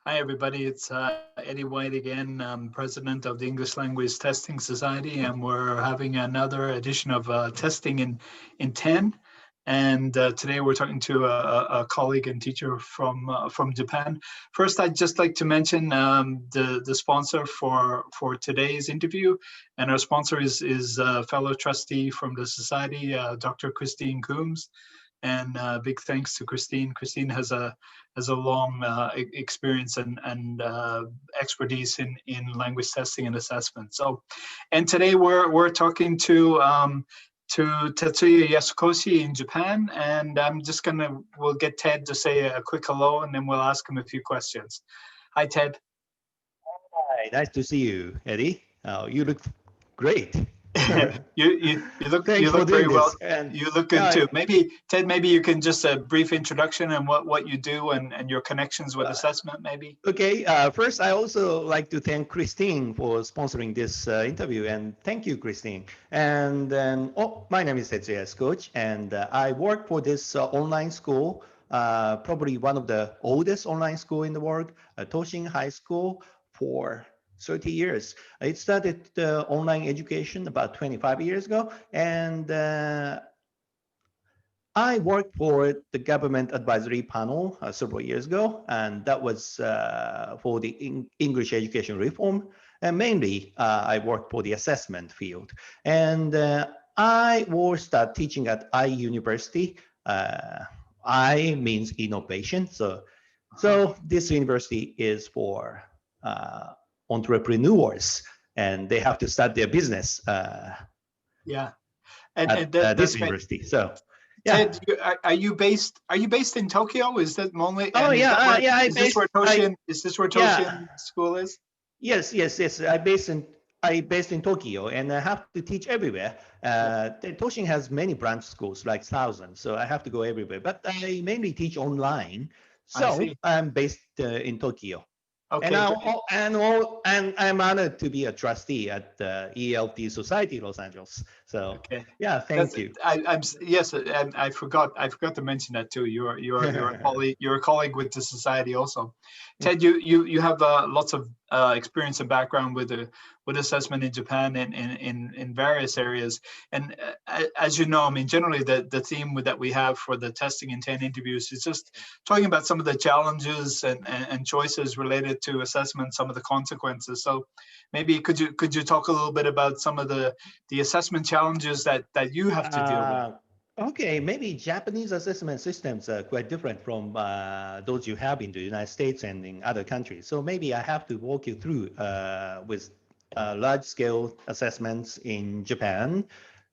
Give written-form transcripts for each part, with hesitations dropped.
Hi, everybody. It's Eddie White again. I'm president of the English Language Testing Society, and we're having another edition of Testing in 10. And today we're talking to a colleague and teacher from Japan. First, I'd just like to mention the sponsor for today's interview, and our sponsor is fellow trustee from the society, Dr. Christine Coombs. And big thanks to Christine. Christine has a long experience and expertise in language testing and assessment. So, and today we're talking to Tetsuya Yasukochi in Japan, and we'll get Ted to say a quick hello, and then we'll ask him a few questions. Hi, Ted. Hi, nice to see you, Eddie. You look great. you look Thanks for very doing well. this. And You look good too. Maybe Ted, maybe you can just a brief introduction and what you do and your connections with assessment, maybe. Okay. First, I also like to thank Christine for sponsoring this interview, and thank you, Christine. And then, my name is Tetsuya Yasukochi, and I work for this online school, probably one of the oldest online school in the world, Toshin High School, for 30 years. I started online education about 25 years ago, and I worked for the government advisory panel several years ago, and that was for the English education reform. And mainly, I worked for the assessment field. And I will start teaching at I University. I means innovation. So this university is for entrepreneurs, and they have to start their business Yeah, at this university. So, yeah. Ted, are you based in Tokyo? Is that only? Oh, and yeah, yeah. Is this where Toshin school is? Yes. I based in Tokyo, and I have to teach everywhere. Toshin has many branch schools, like thousands, so I have to go everywhere. But I mainly teach online, so I'm based in Tokyo. Okay, and I'm honored to be a trustee at the ELT Society Los Angeles. So yeah, thank you. Yes, and I forgot to mention that too. You're a colleague. You're a colleague with the society also. Ted, you have lots of experience and background with assessment in Japan and in various areas. And as you know, I mean, generally the theme that we have for the testing in 10 interviews is just talking about some of the challenges and choices related to assessment, some of the consequences. So maybe could you talk a little bit about some of the assessment challenges that you have to deal with? Okay, maybe Japanese assessment systems are quite different from those you have in the United States and in other countries. So maybe I have to walk you through with large-scale assessments in Japan.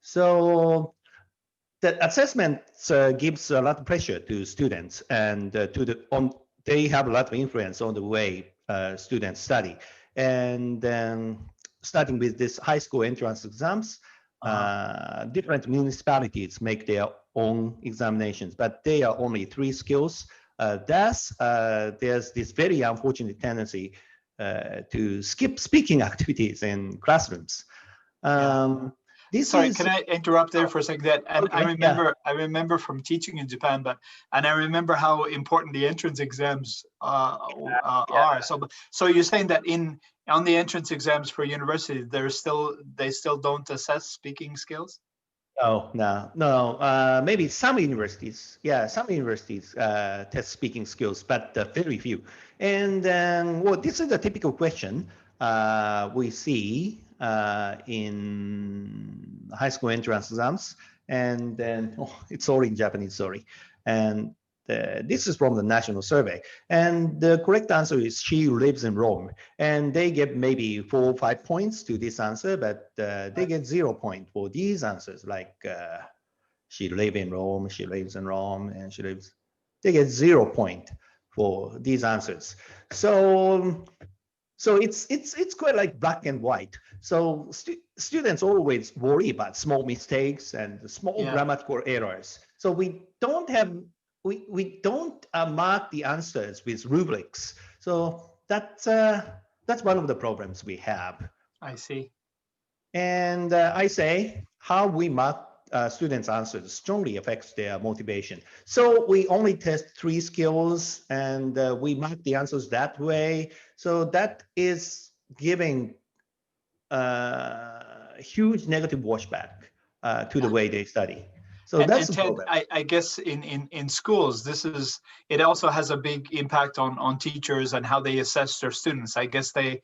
So the assessment gives a lot of pressure to students, and they have a lot of influence on the way students study. And then starting with this high school entrance exams, different municipalities make their own examinations, but they are only 3 skills. Thus, there's this very unfortunate tendency to skip speaking activities in classrooms. Sorry, can I interrupt there for a second? I remember from teaching in Japan, and I remember how important the entrance exams are. So you're saying that on the entrance exams for university, they still don't assess speaking skills? No. Maybe some universities, test speaking skills, but very few. And well, this is a typical question we see in high school entrance exams. And then, it's all in Japanese, sorry. And this is from the national survey. And the correct answer is she lives in Rome. And they get maybe 4 or 5 points to this answer, but they get 0 point for these answers, like she lives in Rome, and they get 0 point for these answers. So it's quite like black and white. So students always worry about small mistakes and small grammatical errors. So we don't mark the answers with rubrics. So that's one of the problems we have. I see. And I say how we mark students' answers strongly affects their motivation. So we only test 3 skills, and we mark the answers that way. So that is giving huge negative washback to the way they study. So that's And the Ted, problem. I guess in schools, it also has a big impact on teachers and how they assess their students. I guess they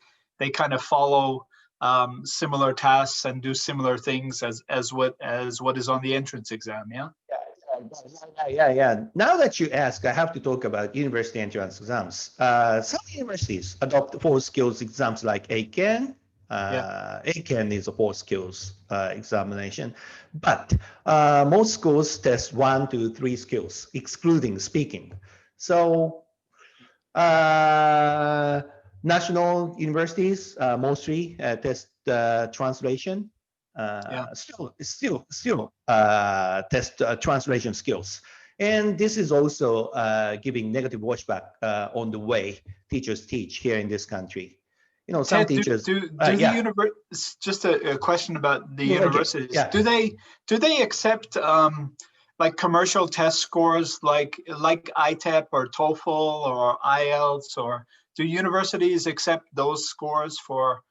kind of follow similar tasks and do similar things as what is on the entrance exam. Yeah. Yeah. Now that you ask, I have to talk about university entrance exams. Some universities adopt 4 skills exams like ACAN. ACAN is a 4 skills examination, but most schools test 1 to 3 skills, excluding speaking. So national universities mostly test translation. Still test translation skills. And this is also giving negative watchback on the way teachers teach here in this country. You know, some Ted, teachers. do the just a question about the universities. Yeah. Do they accept like commercial test scores like ITEP or TOEFL or IELTS, or do universities accept those scores for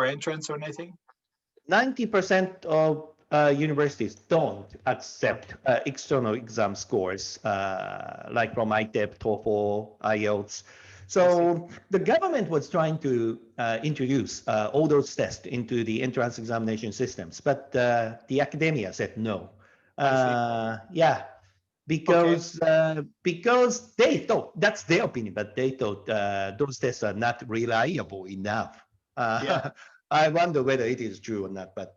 entrance or anything? 90% of universities don't accept external exam scores like from ITEP, TOEFL, IELTS. So the government was trying to introduce all those tests into the entrance examination systems, but the academia said no. Yeah, because they thought, that's their opinion, but they thought those tests are not reliable enough. I wonder whether it is true or not, but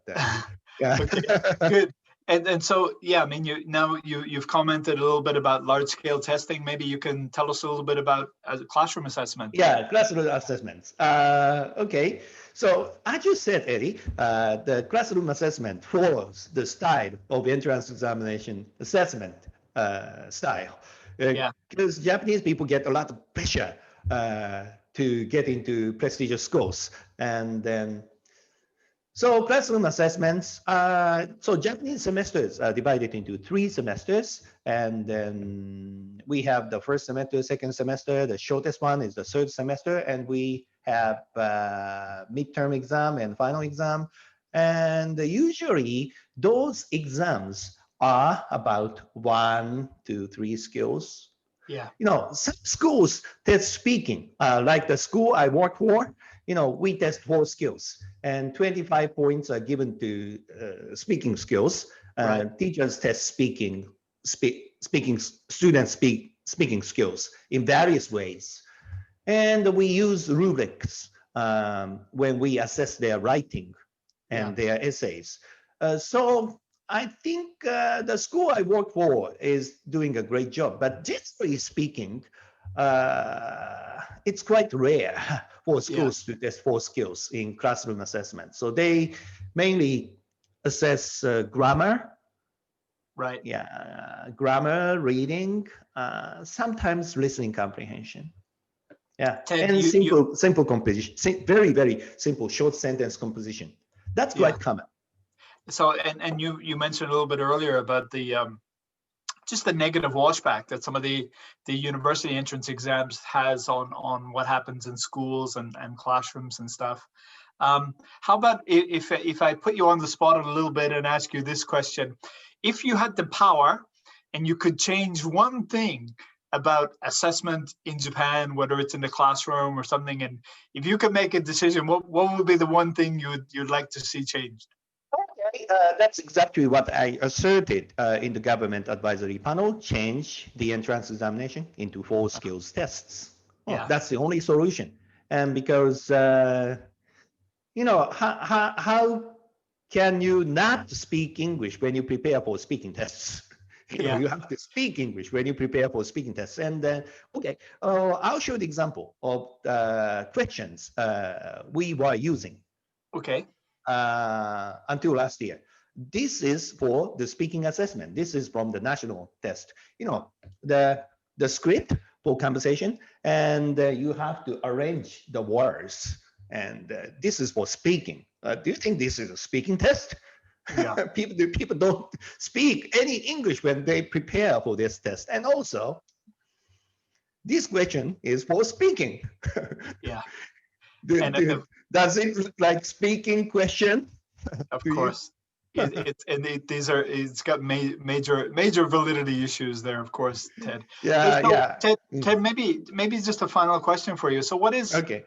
yeah. Okay, good. And so, yeah, I mean, you've commented a little bit about large scale testing. Maybe you can tell us a little bit about classroom assessment. Yeah, classroom assessments. Okay, so as you said, Eddie, the classroom assessment follows the style of entrance examination assessment style. Because Japanese people get a lot of pressure to get into prestigious schools, and then so classroom assessments, so Japanese semesters are divided into 3 semesters, and then we have the first semester, second semester, the shortest one is the 3rd semester, and we have midterm exam and final exam. And usually those exams are about 1 to 3 skills. Yeah. You know, some schools test speaking, like the school I work for, you know, we test 4 skills and 25 points are given to speaking skills. Teachers test speaking skills in various ways. And we use rubrics when we assess their writing and their essays. So I think the school I work for is doing a great job, but generally speaking, it's quite rare for schools to test 4 skills in classroom assessment. So they mainly assess grammar. Right. Yeah, grammar, reading, sometimes listening comprehension. Yeah, Ted, and simple composition, very, very simple short sentence composition. That's quite common. So, and you mentioned a little bit earlier about the just the negative washback that some of the university entrance exams has on what happens in schools and classrooms and stuff. How about if I put you on the spot a little bit and ask you this question? If you had the power and you could change one thing about assessment in Japan, whether it's in the classroom or something, and if you could make a decision, what would be the one thing you'd like to see changed? Okay, that's exactly what I asserted in the government advisory panel, change the entrance examination into 4 skills tests. That's the only solution. And because, you know, how can you not speak English when you prepare for speaking tests? You know, you have to speak English when you prepare for speaking tests. And okay, I'll show the example of questions we were using. Okay. Until last year. This is for the speaking assessment. This is from the national test. You know, the script for conversation, and you have to arrange the words. And this is for speaking. Do you think this is a speaking test? Yeah. People don't speak any English when they prepare for this test. And also, this question is for speaking. Yeah. Do- And do- does it look like speaking question? of to you? course, it's got major validity issues there, of course, Ted. Hey, Yeah, so yeah. Ted, maybe just a final question for you. So what is Okay.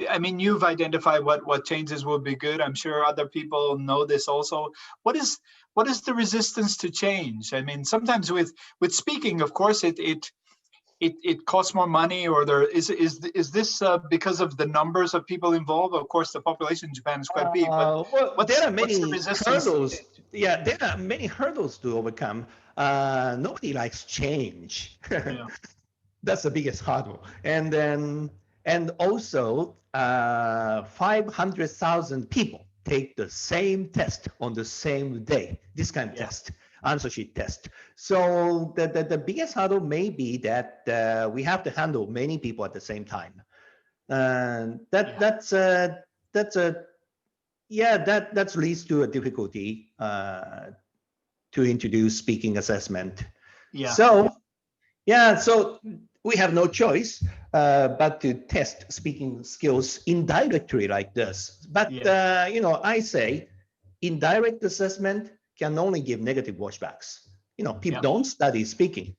I mean, you've identified what changes will be good. I'm sure other people know this also. What is the resistance to change? I mean, sometimes with speaking, of course, it costs more money, or there is this because of the numbers of people involved? Of course, the population in Japan is quite big, but Well, there are what's the many resistance? hurdles. Yeah, there are many hurdles to overcome. Nobody likes change. Yeah, That's the biggest hurdle. And also 500,000 people take the same test on the same day. This kind of Yeah. test, answer sheet test. So the biggest hurdle may be that we have to handle many people at the same time. And that's leads to a difficulty to introduce speaking assessment. yeah, So we have no choice but to test speaking skills indirectly like this. But I say indirect assessment can only give negative washbacks. People Yeah. don't study speaking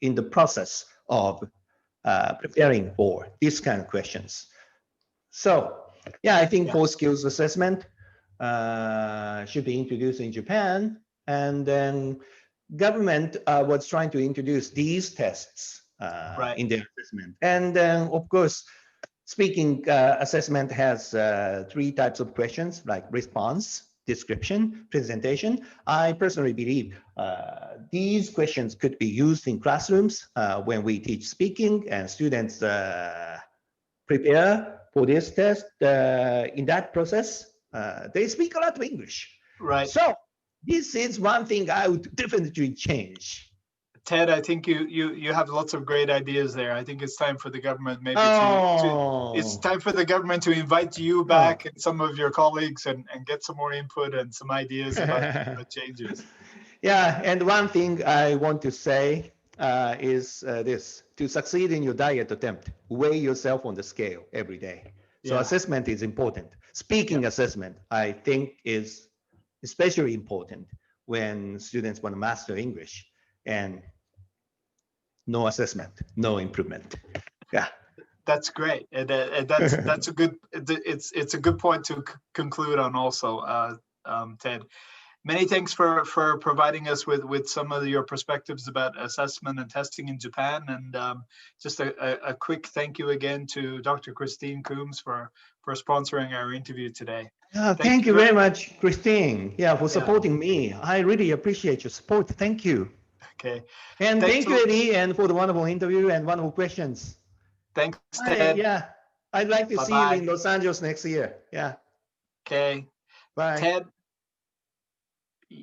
in the process of preparing for these kind of questions. So I think core skills assessment should be introduced in Japan, and then government was trying to introduce these tests Right. in their assessment. And then, of course, speaking assessment has 3 types of questions, like response, description, presentation. I personally believe these questions could be used in classrooms when we teach speaking and students prepare for this test. In that process, they speak a lot of English. Right. So this is one thing I would definitely change. Ted, I think you have lots of great ideas there. I think it's time for the government maybe it's time for the government to invite you back and some of your colleagues and get some more input and some ideas about the changes. Yeah, and one thing I want to say is this: to succeed in your diet attempt, weigh yourself on the scale every day. So assessment is important. Speaking assessment, I think, is especially important when students want to master English, and no assessment, no improvement. Yeah. That's great, and that's a good. It's a good point to conclude on also, Ted. Many thanks for providing us with some of your perspectives about assessment and testing in Japan, and just a quick thank you again to Dr. Christine Coombs for sponsoring our interview today. Thank you very much, Christine. For supporting me. I really appreciate your support. Thank you. Okay. And thank you, Eddie, and for the wonderful interview and wonderful questions. Thanks, Ted. I'd like to see you Bye-bye. in Los Angeles next year. Yeah. Okay. Bye. Ted.